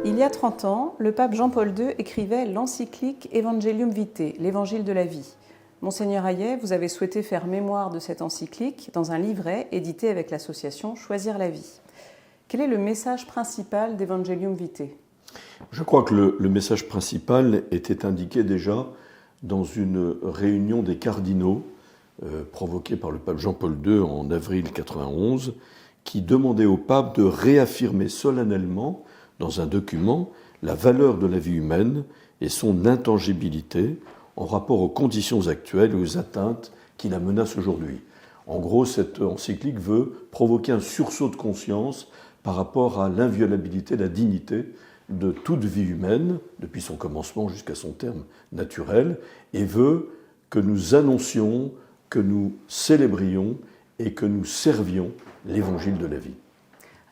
Il y a 30 ans, le pape Jean-Paul II écrivait l'encyclique Evangelium Vitae, l'évangile de la vie. Monseigneur Hayet, vous avez souhaité faire mémoire de cette encyclique dans un livret édité avec l'association Choisir la vie. Quel est le message principal d'Evangelium Vitae ? Je crois que le message principal était indiqué déjà dans une réunion des cardinaux provoquée par le pape Jean-Paul II en avril 1991, qui demandait au pape de réaffirmer solennellement dans un document la valeur de la vie humaine et son intangibilité en rapport aux conditions actuelles et aux atteintes qui la menacent aujourd'hui. En gros, cette encyclique veut provoquer un sursaut de conscience par rapport à l'inviolabilité, la dignité de toute vie humaine, depuis son commencement jusqu'à son terme naturel, et veut que nous annoncions, que nous célébrions et que nous servions l'évangile de la vie.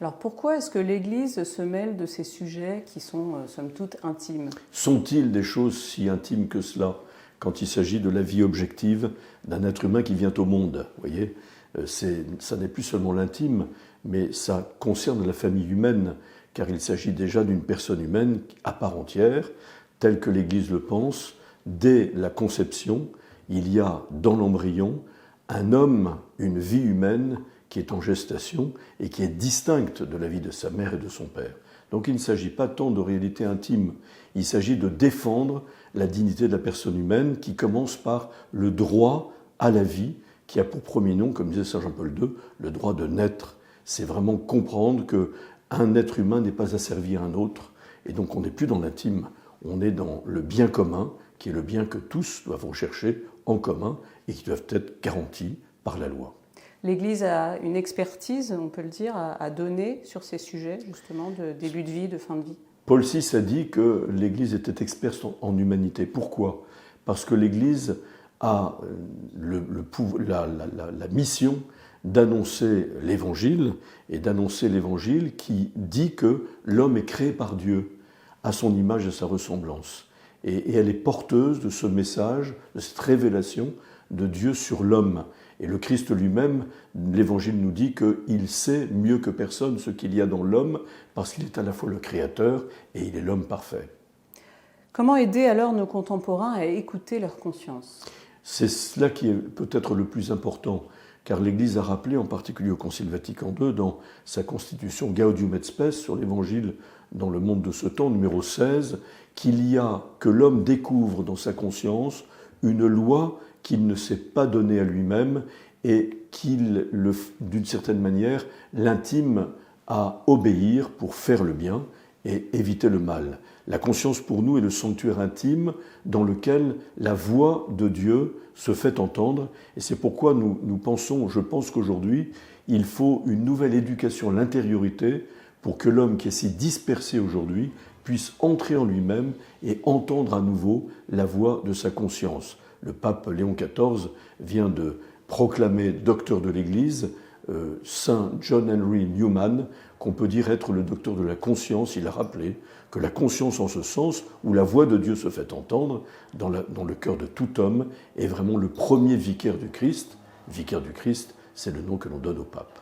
Alors pourquoi est-ce que l'Église se mêle de ces sujets qui sont, somme toute, intimes ? Sont-ils des choses si intimes que cela quand il s'agit de la vie objective d'un être humain qui vient au monde ? Vous voyez, ça n'est plus seulement l'intime, mais ça concerne la famille humaine, car il s'agit déjà d'une personne humaine à part entière, telle que l'Église le pense. Dès la conception, il y a dans l'embryon un homme, une vie humaine qui est en gestation et qui est distincte de la vie de sa mère et de son père. Donc il ne s'agit pas tant de réalité intime, il s'agit de défendre la dignité de la personne humaine qui commence par le droit à la vie, qui a pour premier nom, comme disait Saint Jean-Paul II, le droit de naître. C'est vraiment comprendre qu'un être humain n'est pas asservi à un autre, et donc on n'est plus dans l'intime, on est dans le bien commun, qui est le bien que tous doivent rechercher en commun et qui doivent être garantis par la loi. L'Église a une expertise, on peut le dire, à donner sur ces sujets, justement, de début de vie, de fin de vie. Paul VI a dit que l'Église était experte en humanité. Pourquoi ? Parce que l'Église a la mission d'annoncer l'Évangile, et d'annoncer l'Évangile qui dit que l'homme est créé par Dieu, à son image et sa ressemblance. Et elle est porteuse de ce message, de cette révélation de Dieu sur l'homme. Et le Christ lui-même, l'Évangile nous dit qu'il sait mieux que personne ce qu'il y a dans l'homme, parce qu'il est à la fois le Créateur et il est l'homme parfait. Comment aider alors nos contemporains à écouter leur conscience ? C'est cela qui est peut-être le plus important, car l'Église a rappelé, en particulier au Concile Vatican II, dans sa constitution Gaudium et Spes sur l'Évangile dans le monde de ce temps, numéro 16, que l'homme découvre dans sa conscience une loi qu'il ne s'est pas donnée à lui-même et qu'il, d'une certaine manière, l'intime à obéir pour faire le bien et éviter le mal. La conscience pour nous est le sanctuaire intime dans lequel la voix de Dieu se fait entendre, et c'est pourquoi je pense qu'aujourd'hui, il faut une nouvelle éducation à l'intériorité pour que l'homme qui est si dispersé aujourd'hui puisse entrer en lui-même et entendre à nouveau la voix de sa conscience. Le pape Léon XIV vient de proclamer docteur de l'Église, Saint John Henry Newman, qu'on peut dire être le docteur de la conscience. Il a rappelé que la conscience en ce sens, où la voix de Dieu se fait entendre dans le cœur de tout homme, est vraiment le premier vicaire du Christ. Vicaire du Christ, c'est le nom que l'on donne au pape.